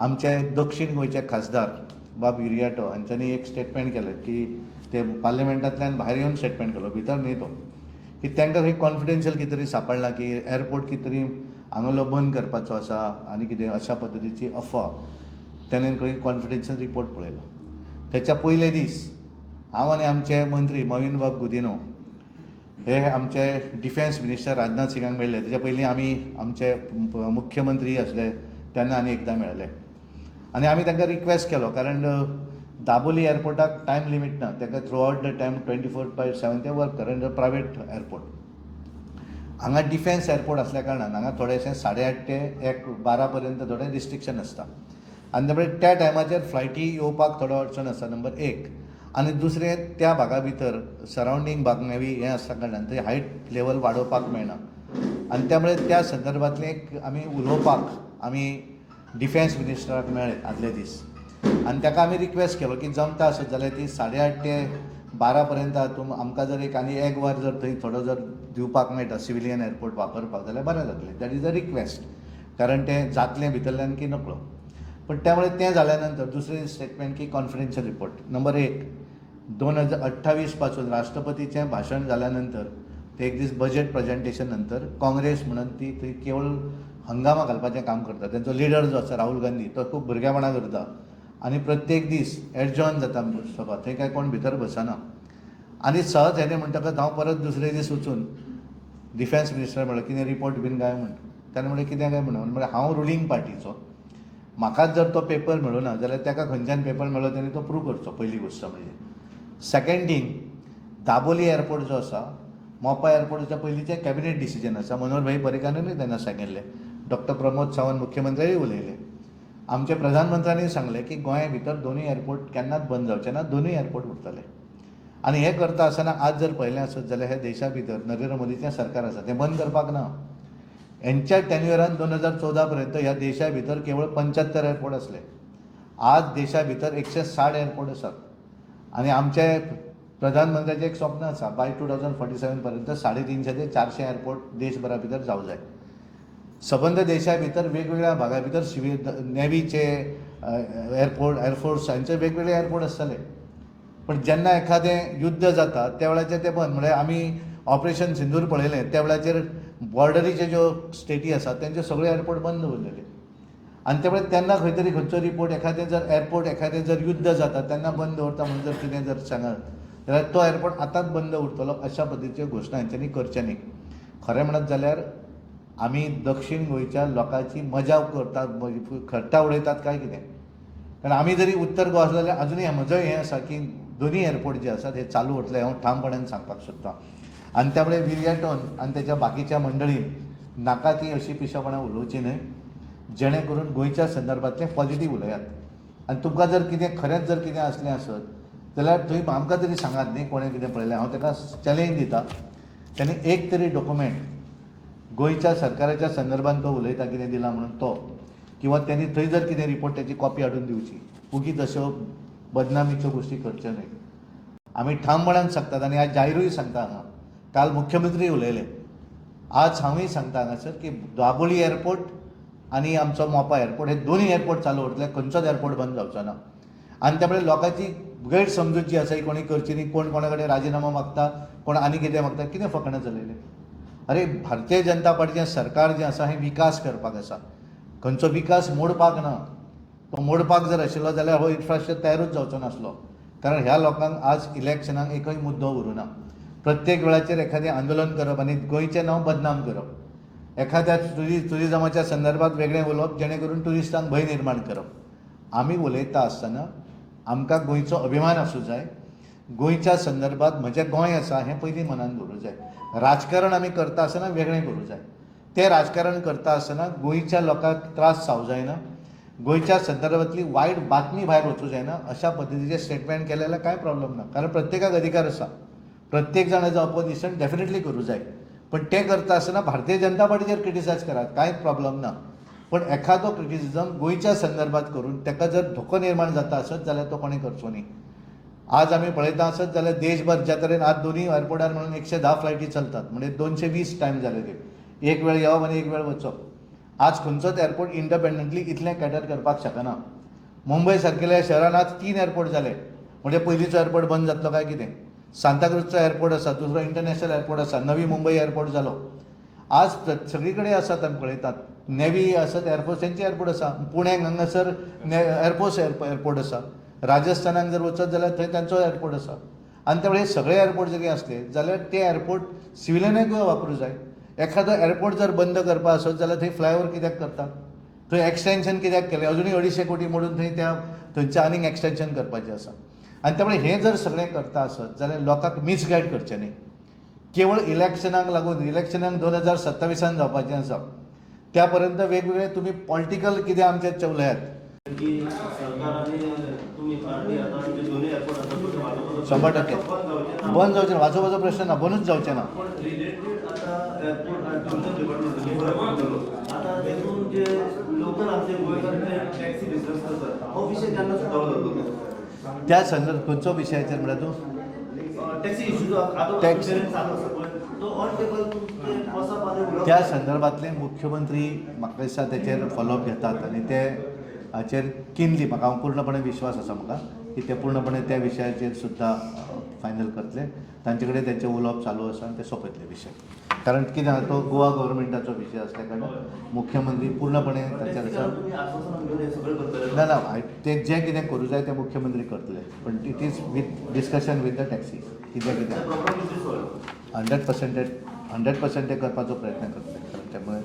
आमचे दक्षिण गोंयचे खासदार बाब युरियाटो हांच्यांनी एक स्टेटमेंट केलें की ते पार्लिमेंटांतल्यान भायर येवन स्टेटमेंट केलो, भितर न्ही तो, की तांकां खंय कॉन्फिडेन्शियल कितें तरी सांपडलां की एअरपोर्ट कितें तरी हांगलो बंद करपाचो आसा आनी कितें अशा पद्दतीची अफवा ताणें खंय कॉन्फिडेन्शियल रिपोर्ट पळयलो. तेच्या पयले दीस हांव आनी आमचे मंत्री मवीन बाब गुदिनो हे आमचे डिफेन्स मिनिस्टर राजनाथ सिंगाक मेळ्ळे. तेच्या पयलीं आमी आमचे मुख्यमंत्री आसले तेन्ना आनी एकदां मेळ्ळे आनी आमी तांकां रिक्वेस्ट केलो, कारण दाबोली एअरपोर्टाक टायम लिमीट ना, ताका थ्रू आउट द टायम 24/7 ते वर्क करता. प्रायवेट एअरपोर्ट हांगा डिफेन्स एअरपोर्ट असल्या कारणान हांगा थोडेशें 8:30 ते 12 पर्यंत थोडें रिस्ट्रिक्शन आसता आनी त्या टायमाचेर फ्लायटी येवपाक थोडो अडचण आसा, नंबर 1. आनी दुसरें, त्या भागा भितर सरावंडींग भाग नेवी हें आसल्या कारणान थंय हायट लेवल वाडोवपाक मेळना आनी त्यामुळे त्या संदर्भांतलें आमी उलोवपाक आमी डिफेन्स मिनिस्टराक मेळ्ळे आदले दीस आनी ताका आमी रिक्वेस्ट केलो की जमता आसत जाल्यार ती 8:30 ते 12 पर्यंत आमकां जर एक वर जर थंय थोडो जर दिवपाक मेळटा सिविलियन एअरपोर्ट वापरपाक जाल्यार बरें जातलें. दॅट इज अ रिक्वेस्ट, कारण तें जातलें भितरल्यान की नकळो. पण त्यामुळे तें जाल्या नंतर दुसरें स्टेटमेंट की कॉन्फिडेन्शियल रिपोर्ट. नंबर 1, 2028 पासून राष्ट्रपतीचें भाशण जाल्या नंतर ते एक दीस बजेट प्रेजेंटेशन नंतर काँग्रेस म्हणून ती थंय केवळ हंगामा घालपाचें काम करता. तेंचो लिडर जो आसा राहुल गांधी तो खूब भुरगेपणा करता आनी प्रत्येक दीस एडजॉर्न जाता सभा, थंय काय कोण भितर बसना. आनी सहज हेणे म्हणटकच हांव परत दुसरे दीस वचून डिफेन्स मिनिस्टर म्हणलो कितें रिपोर्ट बीन काय म्हण. ताणें म्हणलें कितें काय म्हणून. म्हणजे हांव रुलींग पार्टीचो, म्हाकाच जर तो पेपर मेळूं ना जाल्यार ताका खंयच्यान पेपर मेळ्ळो तेणी तो प्रूव करचो, पयली गोश्ट म्हणजे. सेकंड थींग, दाबोली एअरपोर्ट जो आसा, मोपा एअरपोर्टाच्या पयलींचें कॅबिनेट डिसिजन आसा. मनोहर भाई पर्रीकारानूय तेन्ना सांगिल्लें, डॉक्टर प्रमोद सावंत मुख्यमंत्र्याय उलयले, आमच्या प्रधानमंत्र्यांनी सांगलें की गोंया भितर दोनूय एअरपोर्ट केन्नाच बंद जावचे ना, दोनूय एअरपोर्ट उरतले. आनी हें करता आसतना आज जर पळयलें आसत जाल्यार हे देशा भितर नरेंद्र मोदीचें सरकार आसा तें बंद करपाक ना. हेंच्या टेन्युरान 2014 पर्यंत ह्या देशा भितर केवळ 75 एअरपोर्ट आसले. आज देशा भितर 160 एअरपोर्ट आसात आनी आमचे प्रधानमंत्र्याचें एक स्वप्न आसा, बाय 2047 पर्यंत 350 ते 400 एअरपोर्ट देशभरा भितर जावं जाय. सबंद देशा भितर वेगवेगळ्या भागा भितर नेवीचे एअरपोर्ट, एअरफोर्स हांचे वेगवेगळे एअरपोर्ट आसतले. पण जेन्ना एखादें युद्ध जाता त्या वेळाचेर ते बंद. म्हणजे आमी ऑपरेशन सिंदूर पळयलें, त्या वेळाचेर बॉर्डरीचे ज्यो स्टेटी आसात तेंचे सगळे एअरपोर्ट बंद उरलेले आनी त्या वेळार तेन्ना खंय तरी खंयचो रिपोर्ट एखादें जर एअरपोर्ट एखादें जर युद्ध जाता तेन्ना बंद दवरता म्हणून जर कितें जर सांगत जाल्यार तो एअरपोर्ट आतांच बंद उरतलो. अशा पद्दतीच्यो घोशणा हांच्यांनी करचे न्ही. खरें म्हणत जाल्यार आमी दक्षिण गोंयच्या लोकांची मजा करतात, खट्टा उडयतात काय कितें. कारण आमी जरी उत्तर गोवा आसले जाल्यार अजुनूय म्हजोय हें आसा की दोनूय एअरपोर्ट जे आसात हे चालू उरतले, हांव ठामपणान सांगपाक सोदतां. आनी त्यामुळे विरियाटोन आनी तेच्या बाकीच्या मंडळीन नाका ती अशी पिशेपणां उलोवची न्हय, जेणे करून गोंयच्या संदर्भांतलें पॉझिटीव उलयात. आनी तुमकां जर कितें खरेंच जर कितें असलें आसत जाल्यार थंय आमकां तरी सांगात न्ही कोणें कितें पळयलें. हांव ताका चॅलेंज दितां, ताणें एक तरी डॉक्युमेंट गोंयच्या सरकाराच्या संदर्भांत तो उलयता कितें दिला म्हणून तो, किंवा त्यांनी थंय जर कितें रिपोर्ट त्याची कॉपी हाडून दिवची. उगीच अश्यो बदनामीच्यो गोश्टी करच्यो न्हय. आमी ठामपणान सांगतात आनी आज जाहीरूय सांगता हांगा. काल मुख्यमंत्री उलयले, आज हांवूय सांगता हांगासर की दाबोळी एअरपोर्ट आनी आमचो मोपा एअरपोर्ट हे दोनूय एअरपोर्ट चालू उरतले, खंयचोच एअरपोर्ट बंद जावचो ना. आनी त्यामुळे लोकांची गैरसमजूत जी आसा ही कोणी करची न्ही. कोण कोणा कडेन राजिनामा मागता, कोण आनी कितें मागता, कितें फकाणां चलयले. अरे भारतीय जनता पार्टीचें सरकार जें आसा हें विकास करपाक आसा, खंयचो विकास मोडपाक ना. तो मोडपाक जर आशिल्लो जाल्यार हो इन्फ्रास्ट्रक्चर तयारूच जावचो नासलो. कारण ह्या लोकांक आज इलेक्शनाक एकय मुद्दो उरूना. प्रत्येक वेळाचेर एखादें आंदोलन करप आनी गोंयचें नांव बदनाम करप, एखाद्या टुरिजमाच्या संदर्भात वेगळें उलोवप जेणे करून ट्युरिस्टांक भंय निर्माण करप. आमी उलयता आसतना आमकां गोंयचो अभिमान आसूं जाय. गोंयच्या संदर्भात म्हजें गोंय आसा हें पयलीं मनान दवरूं जाय. राजकारण आमी करता आसतना वेगळें करूं जाय. तें राजकारण करता आसतना गोंयच्या लोकांक त्रास जावं जायना, गोंयच्या संदर्भांतली वायट बातमी भायर वचूं जायना. अशा पद्दतीचें स्टेटमेंट केलें जाल्यार कांय प्रॉब्लेम ना, कारण प्रत्येकाक अधिकार आसा. प्रत्येक जाण एज ऑपोजिशन डेफिनेटली करूं जाय. पण तें करता आसतना भारतीय जनता पार्टीचेर क्रिटिसायज करात, कांयच प्रॉब्लेम ना. पण एखादो क्रिटिसिजम गोंयच्या संदर्भात करून ताका जर धोको निर्माण जाता आसत जाल्यार तो कोणें करचो न्ही. आज आमी पळयता आसत जाल्यार देशभर ज्या तरेन आज दोनूय एअरपोर्टार म्हणून 110 फ्लायटी चलतात, म्हणजे 220 टायम जाले ते. एक वेळ येवप आनी एक वेळ वचप. आज खंयचोच एअरपोर्ट इंडिपेंडंटली इतलें कॅटर करपाक शकना. मुंबय सारकेल्या शहरान आज 3 एअरपोर्ट जाले. म्हणजे पयलींचो एअरपोर्ट बंद जातलो काय कितें? सांताक्रुजचो एअरपोर्ट आसा, दुसरो इंटरनॅशनल एअरपोर्ट आसा, नवी मुंबय एअरपोर्ट जालो. आज सगळी कडेन आसात आमी पळयतात. नेवी आसत एअरफोर्स तेंचे एअरपोर्ट आसा. पुण्याक हांगासर एअरफोर्स एअरपोर्ट आसा. राजस्थानाक जर वचत जाल्यार थंय तांचो एअरपोर्ट आसा. आनी त्या वेळेर सगळे एअरपोर्ट जरी असले जाल्यार ते एअरपोर्ट सिव्हिलियनाकूय वापरूं जाय. एखादो एअरपोर्ट जर बंद करपा आसत जाल्यार थंय फ्लायओव्हर कित्याक करतात? थंय एक्सटेन्शन कित्याक केलें? अजुनूय 250 कोटी मोडून थंयच्या आनीक एक्सटेन्शन करपाचें आसा. आनी त्या हे जर सगळें करता आसत जाल्यार लोकांक मिसगायड करचें न्ही. केवळ इलेक्शनाक लागून, इलेक्शनाक 2027 जावपाचें आसा, त्या पर्यंत वेगवेगळे तुमी पॉलिटिकल कितें आमचे चवल्यात. की सरकार आणि तुम्ही पार्टी आता आमचे दोन्ही एअरपोर्ट आता 100% बंद जावचें ना. वाचोवपाचो प्रश्न ना, बंदूच जावचें ना. पण रिलेटेड आता एअरपोर्ट आणि टुरिझम डिपार्टमेंट आता तेतून जे लोकल आमचे गोंयकार जे टॅक्सी बिझनेस करतात हो विषय त्यांना सुटावलो जातो. त्या संदर्भात खंयचो विशयाचेर म्हणल्यार तूं टॅक्सी इश्यू आता टॅक्स- तो ऑन टेबल तुमचे त्या संदर्भातले मुख्यमंत्री म्हाका दिसता तेचेर फॉलोअप घेतात आनी ते हाचेर किनली म्हाका पूर्णपणे विश्वास आसा म्हाका की ते पूर्णपणे त्या विशयाचेर सुद्दां फायनल करतले. तांचे कडेन तेंचे उलोवप चालू आसा आनी ते सोंपयतले विशय. कारण कितें आसा तो गोवा गव्हर्मेंटाचो विशय आसल्या कारणान मुख्यमंत्री पूर्णपणे ताचेर आसा. ना ना ते जें कितें करूं जाय तें मुख्यमंत्री करतले. पण it is with discussion with the taxi कितें कितें 100% ते करपाचो प्रयत्न करतले. कारण त्यामुळे